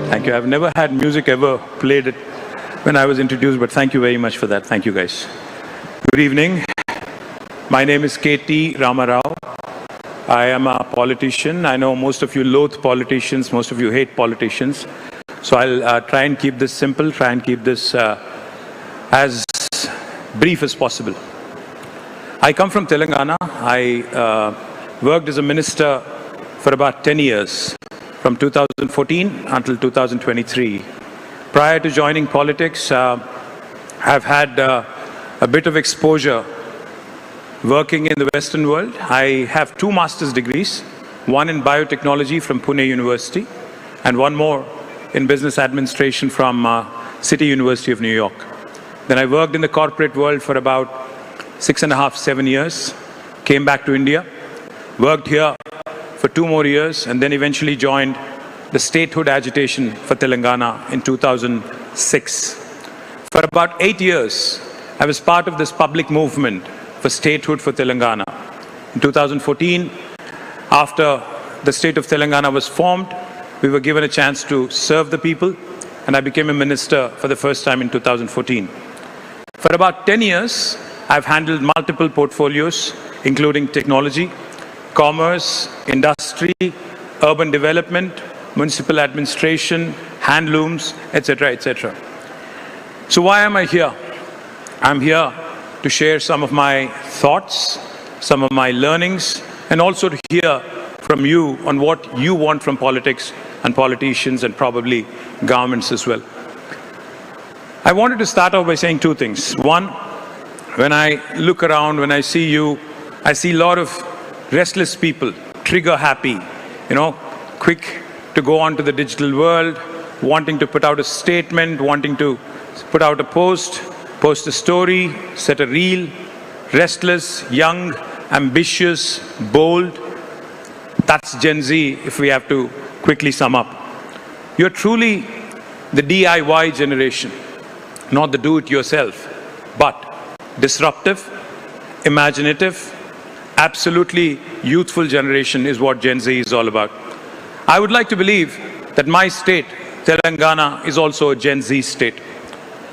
Thank you. I've never had music ever played it when I was introduced, but thank you very much for that. Thank you, guys. Good evening. My name is KT Ramarao. I am a politician. I know most of you loathe politicians, most of you hate politicians. So I'll try and keep this simple, try and keep this as brief as possible. I come from Telangana. I worked as a minister for about 10 years, from 2014 until 2023. Prior to joining politics, I've had a bit of exposure working in the Western world. I have 2 master's degrees, one in biotechnology from Pune University, and one more in business administration from City University of New York. Then I worked in the corporate world for about 6.5, 7 years, came back to India, worked here for 2 more years, and then eventually joined the statehood agitation for Telangana in 2006. For about 8 years, I was part of this public movement for statehood for Telangana. In 2014, after the state of Telangana was formed, we were given a chance to serve the people, and I became a minister for the first time in 2014. For about 10 years, I've handled multiple portfolios, including technology, commerce, industry, urban development, municipal administration, handlooms, etc., etc. So why am I here? I'm here to share some of my thoughts, some of my learnings, and also to hear from you on what you want from politics and politicians and probably governments as well. I wanted to start off by saying 2 things. One, when I look around, when I see you, I see a lot of restless people, trigger happy, quick to go on to the digital world, wanting to put out a statement, wanting to put out a post a story, set a reel, restless, young, ambitious, bold. That's Gen Z, if we have to quickly sum up. You're truly the DIY generation, not the do-it-yourself, but disruptive, imaginative, absolutely youthful generation is what Gen Z is all about. I would like to believe that my state, Telangana, is also a Gen Z state.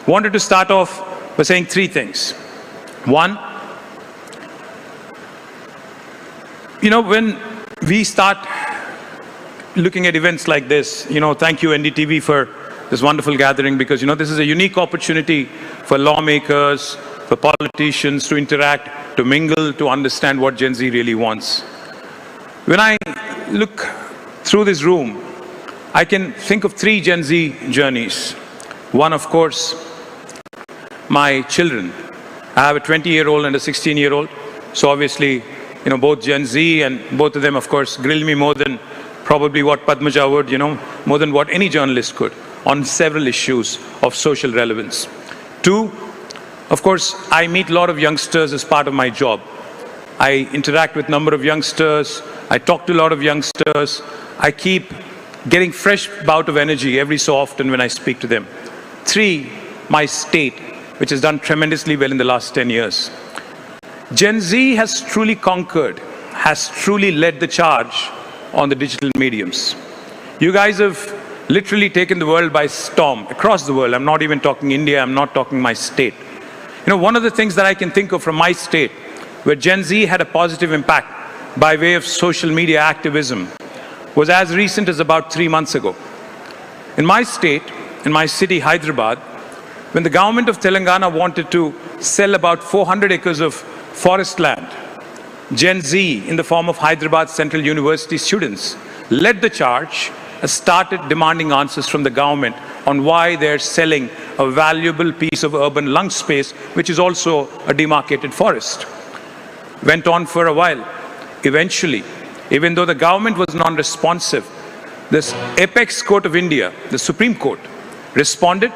Wanted to start off by saying 3 things. One, when we start looking at events like this, thank you NDTV for this wonderful gathering, because this is a unique opportunity for lawmakers, for politicians to interact, to mingle, to understand what Gen Z really wants. When I look through this room, I can think of 3 Gen Z journeys. One, of course, my children. I have a 20-year-old and a 16-year-old. So obviously, both Gen Z, and both of them, of course, grill me more than probably what Padmaja would, more than what any journalist could, on several issues of social relevance. 2, of course, I meet a lot of youngsters as part of my job. I interact with a number of youngsters. I talk to a lot of youngsters. I keep getting fresh bout of energy every so often when I speak to them. 3, my state, which has done tremendously well in the last 10 years. Gen Z has truly conquered, has truly led the charge on the digital mediums. You guys have literally taken the world by storm, across the world. I'm not even talking India, I'm not talking my state. One of the things that I can think of from my state, where Gen Z had a positive impact by way of social media activism, was as recent as about 3 months ago. In my state, in my city, Hyderabad, when the government of Telangana wanted to sell about 400 acres of forest land, Gen Z, in the form of Hyderabad Central University students, led the charge and started demanding answers from the government on why they're selling a valuable piece of urban lung space, which is also a demarcated forest. Went on for a while. Eventually, even though the government was non-responsive, this apex court of India, the Supreme Court, responded.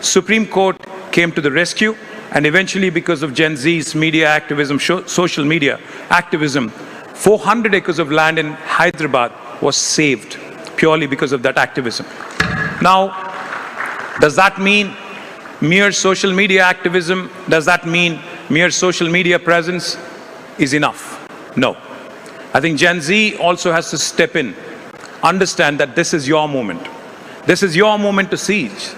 Supreme Court came to the rescue, and eventually, because of Gen Z's media activism, social media activism, 400 acres of land in Hyderabad was saved purely because of that activism. Now, does that mean mere social media activism? Does that mean mere social media presence is enough? No. I think Gen Z also has to step in, understand that this is your moment. This is your moment to seize.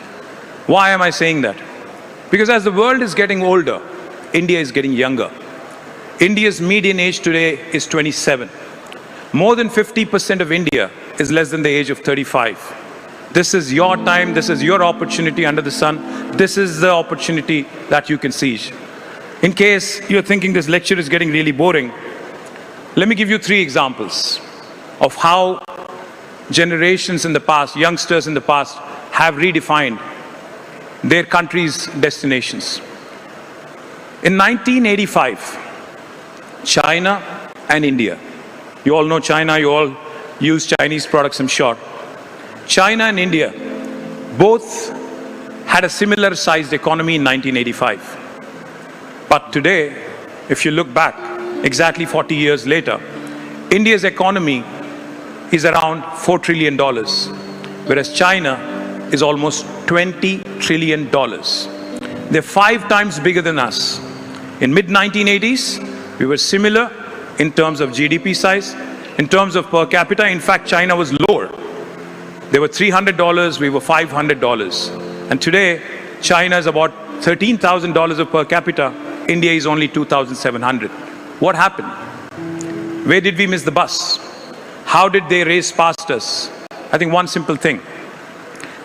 Why am I saying that? Because as the world is getting older, India is getting younger. India's median age today is 27. More than 50% of India is less than the age of 35. This is your time, this is your opportunity under the sun. This is the opportunity that you can seize. In case you're thinking this lecture is getting really boring, let me give you 3 examples of how generations in the past, youngsters in the past, have redefined their country's destinations. In 1985, China and India. You all know China, you all use Chinese products, I'm sure. China and India both had a similar sized economy in 1985. But today, if you look back, exactly 40 years later, India's economy is around $4 trillion, whereas China is almost $20 trillion. They're 5 times bigger than us. In mid-1980s, we were similar in terms of GDP size. In terms of per capita, in fact, China was lower. They were $300, we were $500. And today, China is about $13,000 of per capita. India is only $2,700. What happened? Where did we miss the bus? How did they race past us? I think one simple thing.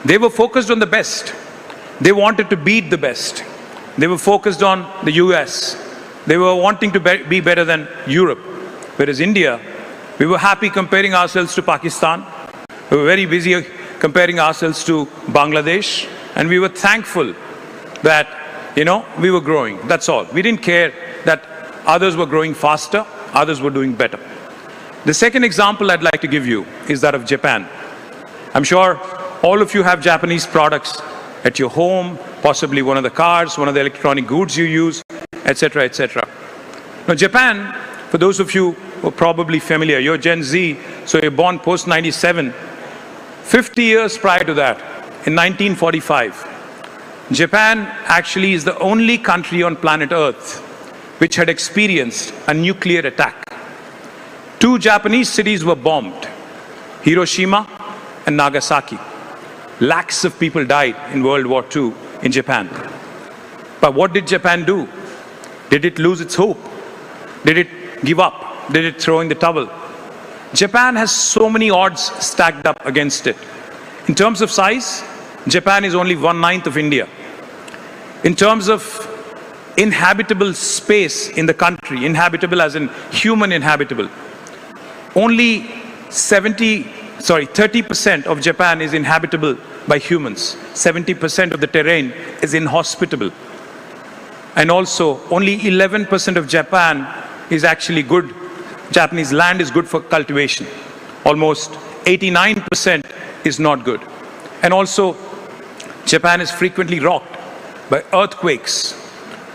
They were focused on the best. They wanted to beat the best. They were focused on the US. They were wanting to be better than Europe. Whereas India, we were happy comparing ourselves to Pakistan. We were very busy comparing ourselves to Bangladesh. And we were thankful that, we were growing. That's all. We didn't care that others were growing faster, others were doing better. The second example I'd like to give you is that of Japan. I'm sure all of you have Japanese products at your home, possibly one of the cars, one of the electronic goods you use, etc., etc. Now, Japan, for those of you who are probably familiar, you're Gen Z, so you're born post-97. 50 years prior to that, in 1945, Japan actually is the only country on planet Earth which had experienced a nuclear attack. 2 Japanese cities were bombed, Hiroshima and Nagasaki. Lakhs of people died in World War II in Japan. But what did Japan do? Did it lose its hope? Did it give up? Did it throw in the towel? Japan has so many odds stacked up against it. In terms of size, Japan is only 1/9 of India. In terms of inhabitable space in the country, inhabitable as in human inhabitable, only 30% of Japan is inhabitable by humans. 70% of the terrain is inhospitable. And also, only 11% of Japan is actually good. Japanese land is good for cultivation. Almost 89% is not good. And also, Japan is frequently rocked by earthquakes,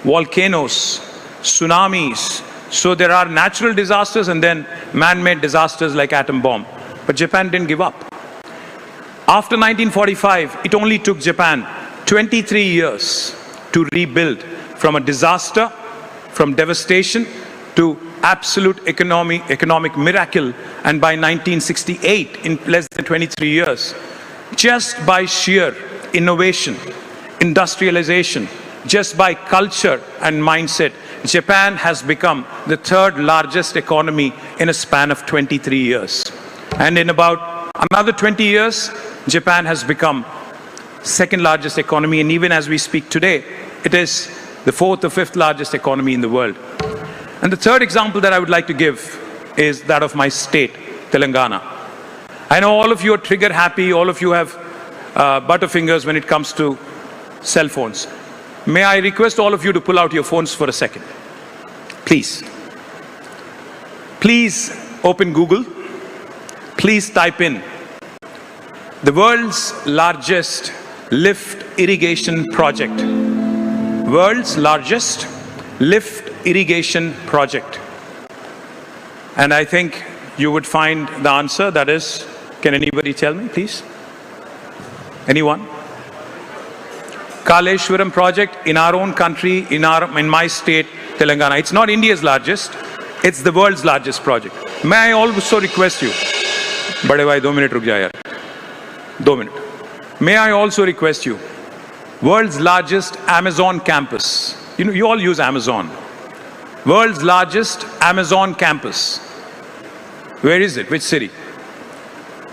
volcanoes, tsunamis. So there are natural disasters and then man-made disasters like atom bomb. But Japan didn't give up. After 1945, it only took Japan 23 years to rebuild from a disaster, from devastation, to absolute economic miracle. And by 1968, in less than 23 years, just by sheer innovation, industrialization, just by culture and mindset, Japan has become the 3rd largest economy in a span of 23 years. And in about another 20 years, Japan has become 2nd largest economy. And even as we speak today, it is the 4th or 5th largest economy in the world. And the 3rd example that I would like to give is that of my state, Telangana. I know all of you are trigger happy, all of you have butterfingers when it comes to cell phones. May I request all of you to pull out your phones for a second? Please. Please open Google. Please type in the world's largest lift irrigation project. World's largest lift irrigation project. And I think you would find the answer. That is, can anybody tell me, please? Anyone? Kaleshwaram project in our own country, in my state, Telangana. It's not India's largest, it's the world's largest project. May I also request you, bade bhai 2 minute ruk ja yaar. 2 minute. May I also request you, world's largest Amazon campus. You all use Amazon. World's largest Amazon campus. Where is it? Which city?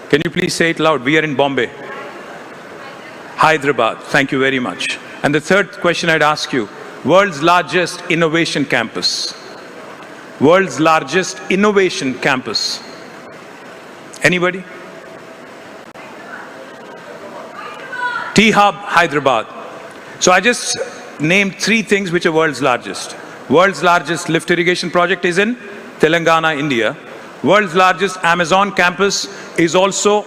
Can you please say it loud? We are in Bombay. Hyderabad. Thank you very much. And the third question I'd ask you, world's largest innovation campus. World's largest innovation campus. Anybody? T-Hub, Hyderabad. So I just named 3 things which are world's largest. World's largest lift irrigation project is in Telangana, India. World's largest Amazon campus is also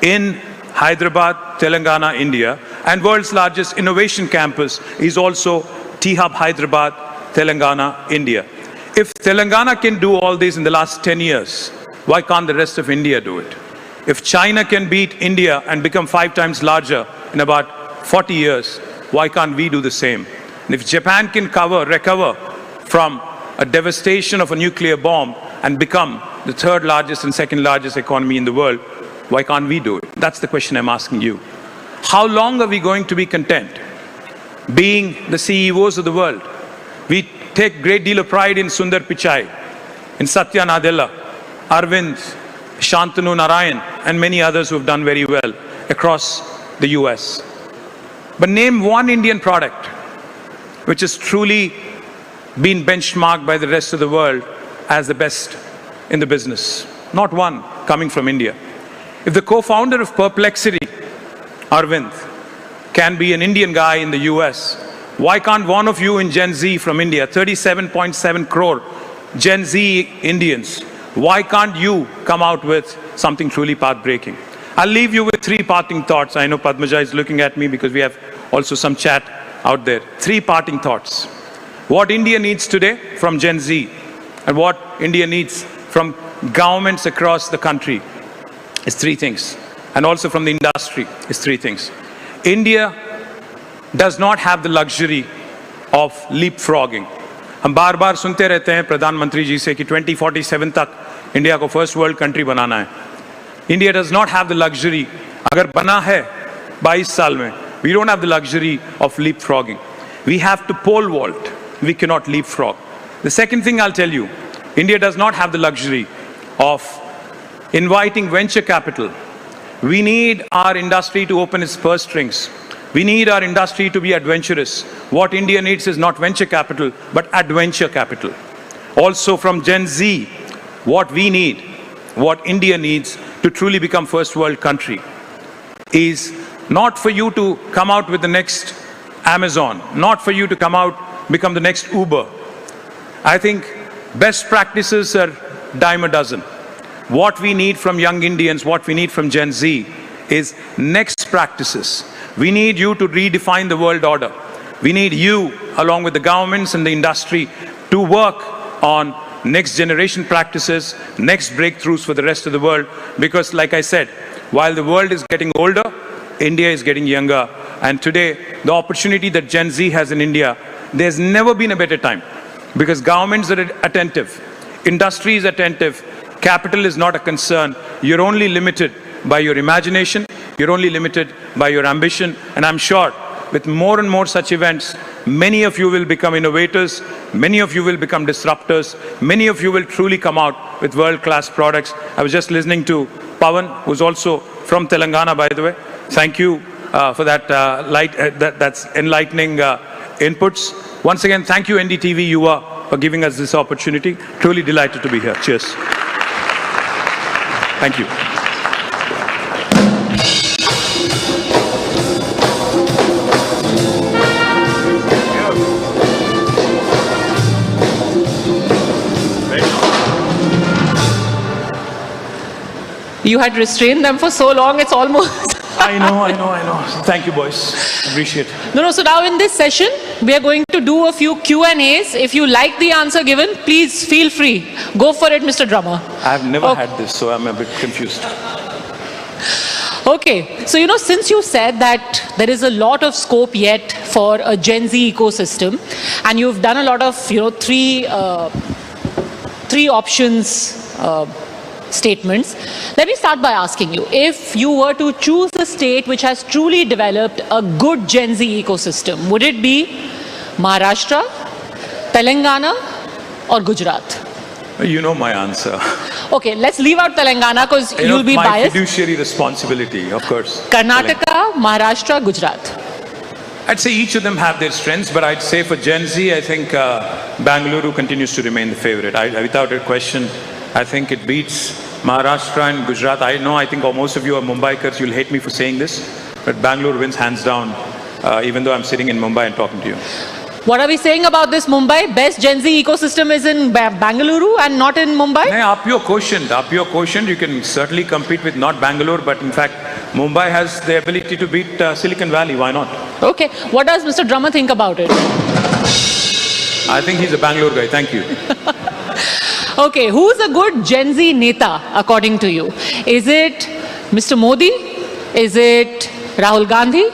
in Hyderabad, Telangana, India. And world's largest innovation campus is also T-Hub, Hyderabad, Telangana, India. If Telangana can do all this in the last 10 years, why can't the rest of India do it? If China can beat India and become 5 times larger in about 40 years, why can't we do the same? And if Japan can recover from a devastation of a nuclear bomb and become the 3rd largest and 2nd largest economy in the world, why can't we do it? That's the question I'm asking you. How long are we going to be content being the CEOs of the world? We take great deal of pride in Sundar Pichai, in Satya Nadella, Arvind, Shantanu Narayan, and many others who have done very well across the US. But name one Indian product which has truly been benchmarked by the rest of the world as the best in the business. Not one coming from India. If the co-founder of Perplexity, Arvind, can be an Indian guy in the US, why can't one of you in Gen Z from India, 37.7 crore Gen Z Indians, why can't you come out with something truly path-breaking? I'll leave you with 3 parting thoughts. I know Padmaja is looking at me because we have also some chat out there. 3 parting thoughts. What India needs today from Gen Z and what India needs from governments across the country is 3 things. And also from the industry is 3 things. India does not have the luxury of leapfrogging. हम बार-बार सुनते रहते हैं प्रधानमंत्री जी से कि 2047 तक India को फर्स्ट वर्ल्ड कंट्री बनाना है. India does not have the luxury. अगर बना है 22 साल में, we don't have the luxury of leapfrogging. We have to pole vault. We cannot leapfrog. The second thing I'll tell you, India does not have the luxury of inviting venture capital. We need our industry to open its purse strings. We need our industry to be adventurous. What India needs is not venture capital, but adventure capital. Also from Gen Z, what we need, what India needs to truly become first world country is not for you to come out with the next Amazon, not for you to come out, become the next Uber. I think best practices are dime a dozen. What we need from young Indians, what we need from Gen Z is next practices. We need you to redefine the world order. We need you, along with the governments and the industry, to work on next generation practices, next breakthroughs for the rest of the world. Because like I said, while the world is getting older, India is getting younger. And today, the opportunity that Gen Z has in India, there's never been a better time. Because governments are attentive, industry is attentive, capital is not a concern. You're only limited by your imagination, you're only limited by your ambition. And I'm sure with more and more such events, many of you will become innovators, many of you will become disruptors, many of you will truly come out with world-class products. I was just listening to Pawan, who's also from Telangana, by the way. Thank you for that that's enlightening inputs. Once again, thank you NDTV Yuva for giving us this opportunity. Truly delighted to be here. Cheers. Thank you. You had restrained them for so long, it's almost... I know. Thank you, boys. Appreciate it. No, so now in this session, we are going to do a few Q&As. If you like the answer given, please feel free. Go for it, Mr. Drummer. I've never had this, so I'm a bit confused. Okay, so since you said that there is a lot of scope yet for a Gen Z ecosystem, and you've done a lot of, three options statements. Let me start by asking you, if you were to choose a state which has truly developed a good Gen Z ecosystem, would it be Maharashtra, Telangana, or Gujarat? You know my answer. Okay, let's leave out Telangana because you'll be my biased. Fiduciary responsibility, of course. Karnataka, Maharashtra, Gujarat. I'd say each of them have their strengths, but I'd say for Gen Z, I think Bangalore continues to remain the favorite. Without a question, I think it beats Maharashtra and Gujarat. I think most of you are Mumbaikars, you'll hate me for saying this, but Bangalore wins hands down, even though I'm sitting in Mumbai and talking to you. What are we saying about this Mumbai? Best Gen Z ecosystem is in Bangalore and not in Mumbai? Up your quotient, you can certainly compete with not Bangalore, but in fact, Mumbai has the ability to beat Silicon Valley. Why not? Okay. What does Mr. Drummer think about it? I think he's a Bangalore guy. Thank you. Okay. Who's a good Gen Z neta, according to you? Is it Mr. Modi? Is it Rahul Gandhi?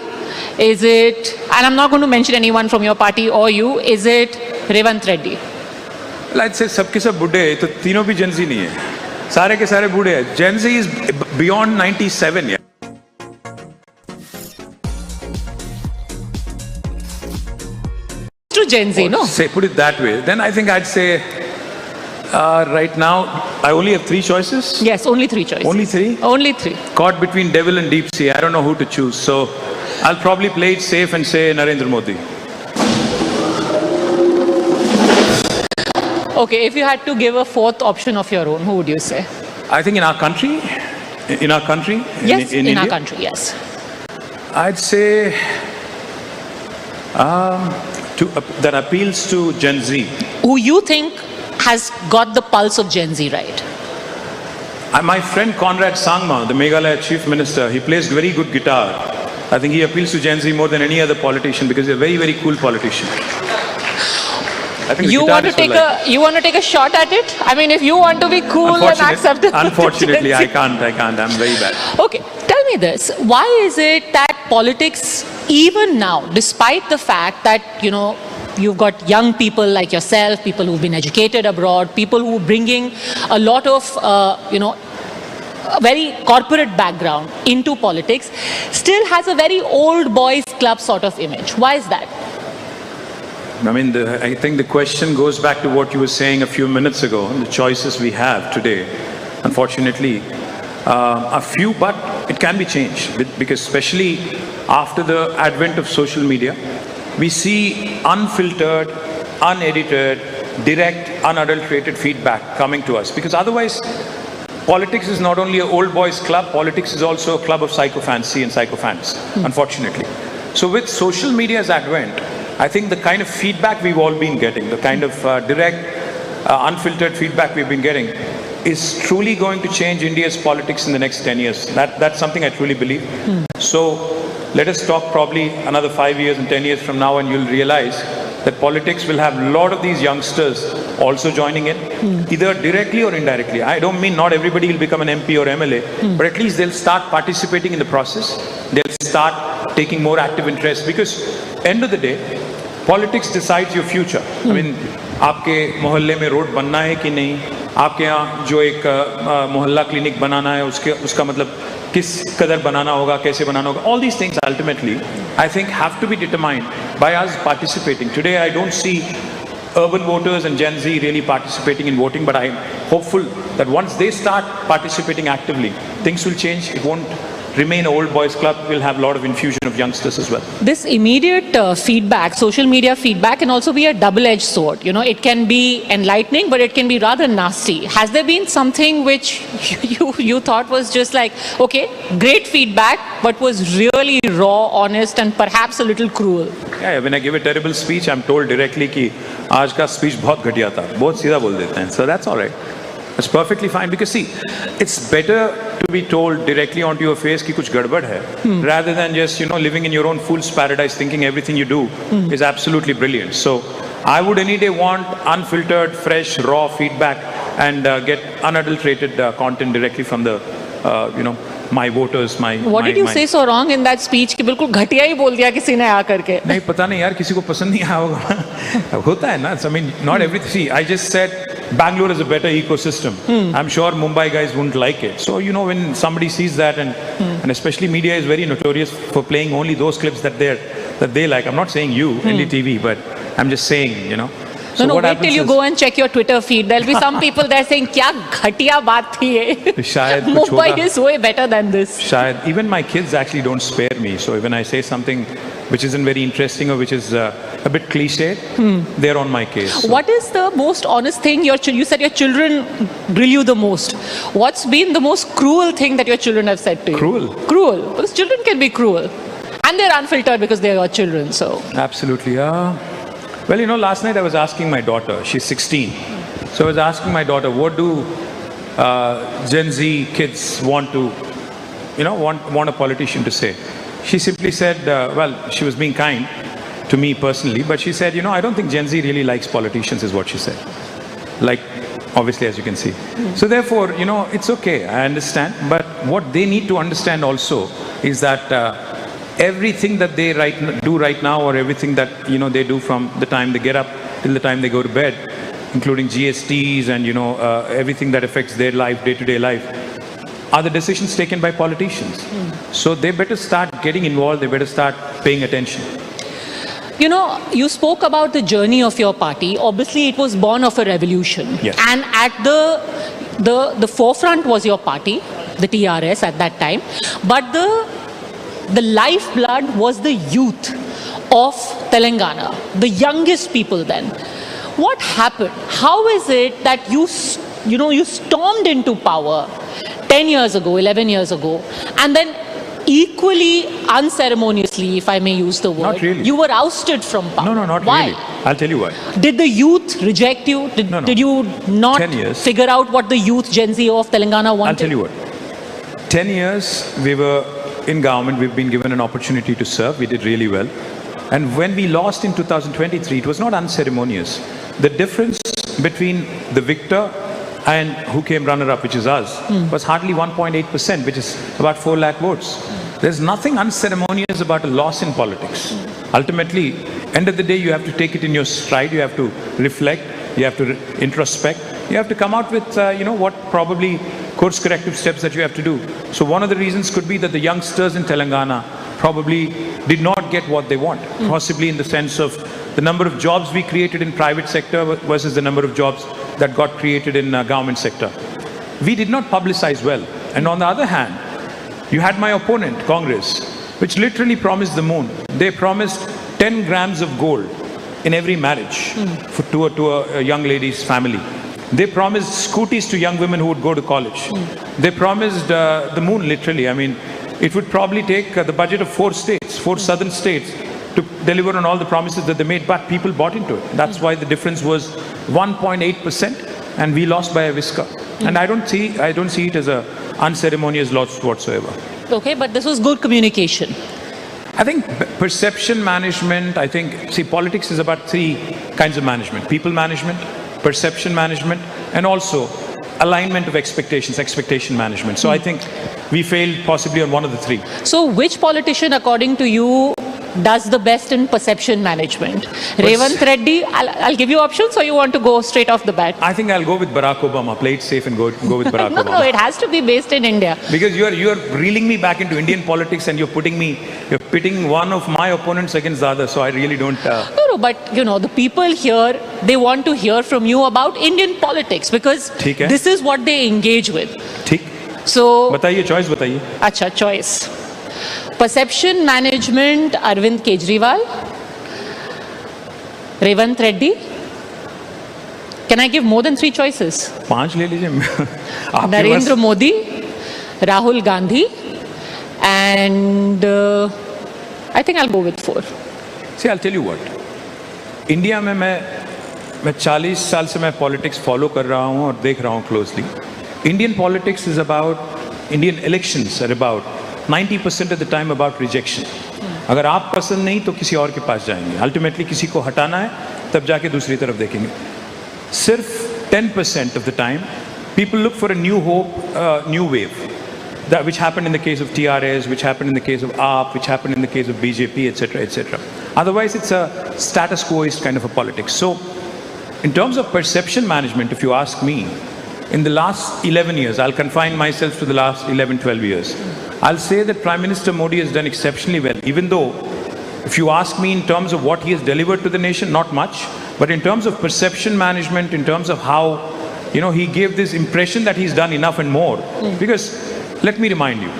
Is it, and I'm not going to mention anyone from your party or you, is it Revant Reddy? Well, I'd say सबके सब बूढ़े हैं, तो तीनों भी Gen Z नहीं है. सारे के सारे बूढ़े हैं. Gen Z is beyond 97. Yeah. To Gen Z, no? Say, put it that way. Then I think I'd say right now, I only have 3 choices. Yes, only 3 choices. Only 3? Only 3. Caught between devil and deep sea. I don't know who to choose. So I'll probably play it safe and say Narendra Modi. Okay, if you had to give a 4th option of your own, who would you say? I think in our country, yes, in India, our country, yes. I'd say that appeals to Gen Z. Who you think has got the pulse of Gen Z right? My friend Conrad Sangma, the Meghalaya Chief Minister, he plays very good guitar. I think he appeals to Gen Z more than any other politician because he's a very, very cool politician. I think you want to take a shot at it? I mean, if you want to be cool and acceptable. Unfortunately, I can't. I'm very bad. Okay, tell me this. Why is it that politics, even now, despite the fact that, you've got young people like yourself, people who've been educated abroad, people who are bringing a lot of, a very corporate background into politics, still has a very old boys club sort of image. Why is that? I mean, I think the question goes back to what you were saying a few minutes ago, the choices we have today. Unfortunately, a few, but it can be changed because especially after the advent of social media, we see unfiltered, unedited, direct, unadulterated feedback coming to us. Because otherwise, politics is not only an old boys club, politics is also a club of psychophancy and psychophants, unfortunately. So with social media's advent, I think the kind of feedback we've all been getting, the kind of direct, unfiltered feedback we've been getting is truly going to change India's politics in the next 10 years. That's something I truly believe. So let us talk probably another 5 years and 10 years from now and you'll realize that politics will have a lot of these youngsters also joining in, either directly or indirectly. I don't mean not everybody will become an MP or MLA, but at least they'll start participating in the process. They'll start taking more active interest because end of the day, politics decides your future. I mean, आपके मोहल्ले में road बनना है कि नहीं, आपके यहाँ जो एक मोहल्ला क्लिनिक बनाना है उसका मतलब किस कदर बनाना होगा, कैसे बनाना होगा. All these things ultimately, I think, have to be determined by us participating. Today, I don't see urban voters and Gen Z really participating in voting, but I'm hopeful that once they start participating actively, things will change. It won't remain an old boys club. We'll have a lot of infusion of youngsters as well. This immediate feedback, social media feedback, can also be a double-edged sword. It can be enlightening, but it can be rather nasty. Has there been something which you thought was just like, okay, great feedback, but was really raw, honest, and perhaps a little cruel? Yeah, when I give a terrible speech, I'm told directly कि आज का speech बहुत घटिया था, बहुत सीधा बोल देते हैं. So that's all right. It's perfectly fine because see, it's better to be told directly onto your face कि कुछ गड़बड़ है, rather than just living in your own fool's paradise thinking everything you do is absolutely brilliant. So I would any day want unfiltered, fresh, raw feedback and get unadulterated content directly from the my voters, What did you say so wrong in that speech कि बिल्कुल घटिया ही बोल दिया किसी ने आकर के? नहीं पता नहीं यार किसी को पसंद नहीं आया होगा. होता है ना. I mean, not everything. See, I just said Bangalore is a better ecosystem. I'm sure Mumbai guys wouldn't like it. So, when somebody sees that, and especially media is very notorious for playing only those clips that they like. I'm not saying you, NDTV, but I'm just saying, So no, wait till you go and check your Twitter feed. There'll be some people there saying, "Kya ghatiya baat thi ye?" Mumbai is way better than this. Even my kids actually don't spare me. So when I say something which isn't very interesting or which is a bit cliche, they're on my case. So. What is the most honest thing you said your children grill you the most? What's been the most cruel thing that your children have said to you? Cruel. Because children can be cruel. And they're unfiltered because they're your children, so. Absolutely, Well, last night I was asking my daughter, she's 16. So I was asking my daughter, what do Gen Z kids want a politician to say? She simply said, she was being kind to me personally, but she said, I don't think Gen Z really likes politicians, is what she said. Like, obviously, as you can see. So therefore, it's okay, I understand. But what they need to understand also is that everything that they do right now, or everything that they do from the time they get up till the time they go to bed, including GSTs and everything that affects their life, day-to-day life, are the decisions taken by politicians. So they better start getting involved. They better start paying attention. You spoke about the journey of your party. Obviously, it was born of a revolution. Yes. And at the forefront was your party, the TRS at that time. But the lifeblood was the youth of Telangana, the youngest people then. What happened? How is it that you stormed into power 10 years ago, 11 years ago, and then equally unceremoniously, if I may use the word, not really. You were ousted from power? No, not why? really. I'll tell you why. Did the youth reject you? Did you not 10 years. figure out what the youth Gen Z of Telangana wanted? I'll tell you what. 10 years we were in government, we've been given an opportunity to serve. We did really well. And when we lost in 2023, it was not unceremonious. The difference between the victor and who came runner-up, which is us, was hardly 1.8%, which is about 4 lakh votes. There's nothing unceremonious about a loss in politics. Ultimately, end of the day, you have to take it in your stride. You have to reflect. You have to introspect. You have to come out with, what probably course corrective steps that you have to do. So one of the reasons could be that the youngsters in Telangana probably did not get what they want, possibly in the sense of the number of jobs we created in private sector versus the number of jobs that got created in government sector. We did not publicize well. And on the other hand, you had my opponent, Congress, which literally promised the moon. They promised 10 grams of gold in every marriage to a young lady's family. They promised scooties to young women who would go to college. They promised the moon, literally. I mean, it would probably take the budget of 4 southern states, to deliver on all the promises that they made, but people bought into it. That's why the difference was 1.8%, and we lost by a whisker. And I don't see it as a unceremonious loss whatsoever. Okay, but this was good communication. I think perception management, politics is about 3 kinds of management: people management, perception management, and also alignment of expectation management. So I think we failed possibly on one of the 3. So which politician, according to you, does the best in perception management? Revanth Reddy, I'll give you options, or you want to go straight off the bat? I think I'll go with Barack Obama. Play it safe and go with Barack Obama. No, it has to be based in India. Because you're reeling me back into Indian politics, and you're pitting one of my opponents against the other. So I really don't. No, but the people here, they want to hear from you about Indian politics, because this is what they engage with. So, बताइए, choice बताइए. अच्छा, choice. Perception management, Arvind Kejriwal, Revanth Reddy. Can I give more than 3 choices? 5 ले लीजिए. Narendra Modi, Rahul Gandhi, and I think I'll go with 4. See, I'll tell you what. India में मैं 40 साल से मैं politics follow कर रहा हूँ और देख रहा हूँ closely. Indian politics is about, Indian elections are about 90% of the time about rejection. अगर आप पसंद नहीं तो किसी और के पास जाएंगे. Ultimately किसी को हटाना है, तब जाके दूसरी तरफ देखेंगे. सिर्फ 10% of the time, people look for a new hope, new wave. That which happened in the case of TRS, which happened in the case of AAP, which happened in the case of BJP, etc., etc. Otherwise, it's a status quoist kind of a politics. So, in terms of perception management, if you ask me, in the last 11 years, I'll confine myself to the last 11, 12 years. I'll say that Prime Minister Modi has done exceptionally well, even though, if you ask me in terms of what he has delivered to the nation, not much. But in terms of perception management, in terms of how, he gave this impression that he's done enough and more. Because, let me remind you,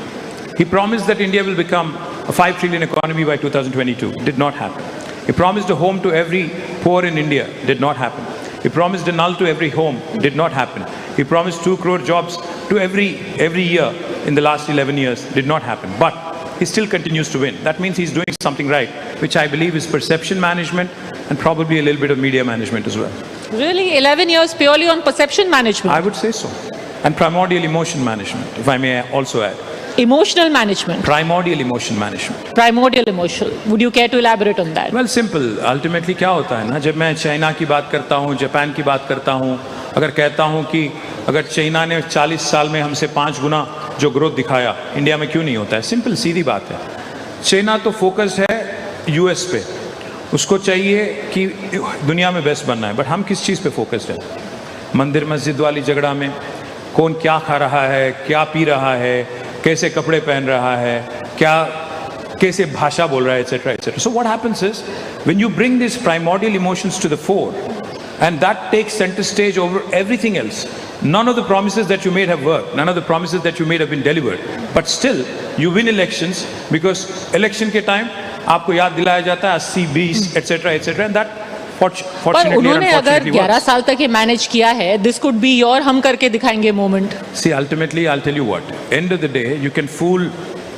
he promised that India will become a 5 trillion economy by 2022. Did not happen. He promised a home to every poor in India. Did not happen. He promised a null to every home. Did not happen. He promised 2 crore jobs to every year in the last 11 years. Did not happen. But he still continues to win. That means he's doing something right, which I believe is perception management and probably a little bit of media management as well. Really? 11 years purely on perception management? I would say so. And primordial emotion management, if I may also add. Emotional management? Primordial emotion management. Primordial emotion. Would you care to elaborate on that? Well, simple. Ultimately क्या होता है ना, जब मैं China की बात करता हूँ, जापान की बात करता हूँ, अगर कहता हूँ कि अगर चाइना ने 40 साल में हमसे 5 गुना जो ग्रोथ दिखाया, इंडिया में क्यों नहीं होता है? सिंपल सीधी बात है. चाइना तो फोकस है यूएस पे, उसको चाहिए कि दुनिया में बेस्ट बनना है, बट हम किस चीज़ पे फोकस्ड है? मंदिर मस्जिद वाली झगड़ा में कौन क्या खा रहा है, क्या पी रहा है, कैसे कपड़े पहन रहा है, कैसे भाषा बोल रहा है, etc., etc. So what happens is, when you bring these primordial emotions to the fore, and that takes center stage over everything else, none of the promises that you made have worked, none of the promises that you made have been delivered, but still you win elections because election के time आपको याद दिलाया जाता है 80, 20, etc., etc., and that पर उन्होंने अगर 11 साल तक ये मैनेज किया है, this could be your हम करके दिखाएंगे moment. See, ultimately, I'll tell you what. End of the day, you can fool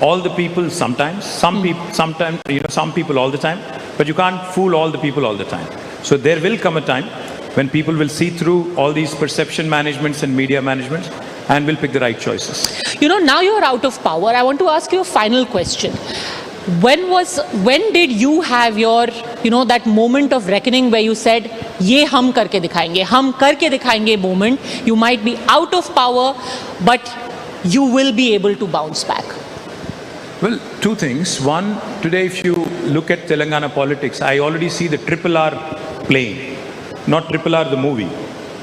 all the people sometimes. Some people all the time, but you can't fool all the people all the time. So there will come a time when people will see through all these perception managements and media managements and will pick the right choices. Now you're out of power. I want to ask you a final question. When did you have your, that moment of reckoning where you said, ये हम करके दिखाएंगे moment, you might be out of power, but you will be able to bounce back? Well, 2 things. One, today if you look at Telangana politics, I already see the triple R playing. Not triple R the movie,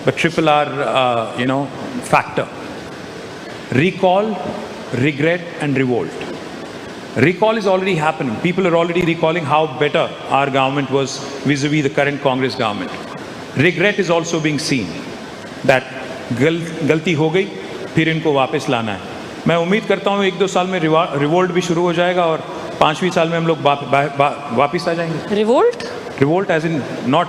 but triple R, factor. Recall, regret and revolt. Recall is already happening. People are already recalling how better our government was vis-a-vis the current Congress government. Regret is also being seen. That गलती हो गई, फिर इनको वापस लाना है. मैं उम्मीद करता हूँ 1-2 साल में रिवोल्ट भी शुरू हो जाएगा और 5वीं साल में हम लोग वापस आ जाएंगे. Revolt? Revolt as in not.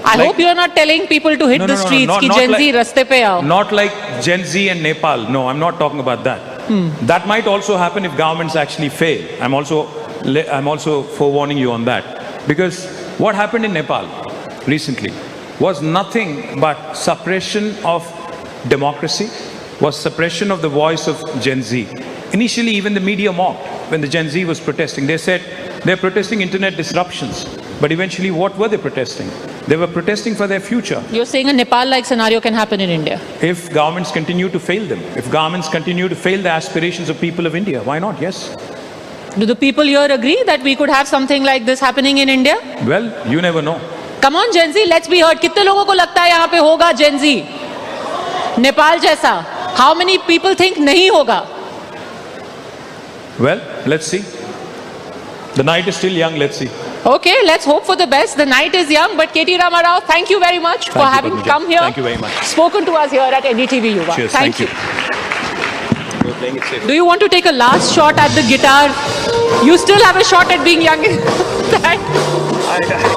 I hope you are not telling people to hit the streets. कि Gen Z रास्ते पे आओ. Not like Gen Z and Nepal. No, I'm not talking about that. That might also happen if governments actually fail. I'm also forewarning you on that. Because what happened in Nepal recently was nothing but suppression of democracy, was suppression of the voice of Gen Z. Initially, even the media mocked when the Gen Z was protesting. They said they're protesting internet disruptions. But eventually, what were they protesting? They were protesting for their future. You're saying a Nepal-like scenario can happen in India? If governments continue to fail them, if governments continue to fail the aspirations of people of India, why not? Yes. Do the people here agree that we could have something like this happening in India? Well, you never know. Come on, Gen Z, let's be heard. कितने लोगों को लगता है यहाँ पे होगा Gen Z? Nepal जैसा? How many people think नहीं होगा? Well, let's see. The night is still young, let's see. Okay, let's hope for the best. The night is young, but KT Ramarao, thank you very much for having come here. Thank you very much. Spoken to us here at NDTV Yuva. Cheers, thank you. You're playing it safe. Do you want to take a last shot at the guitar? You still have a shot at being young. Thank you.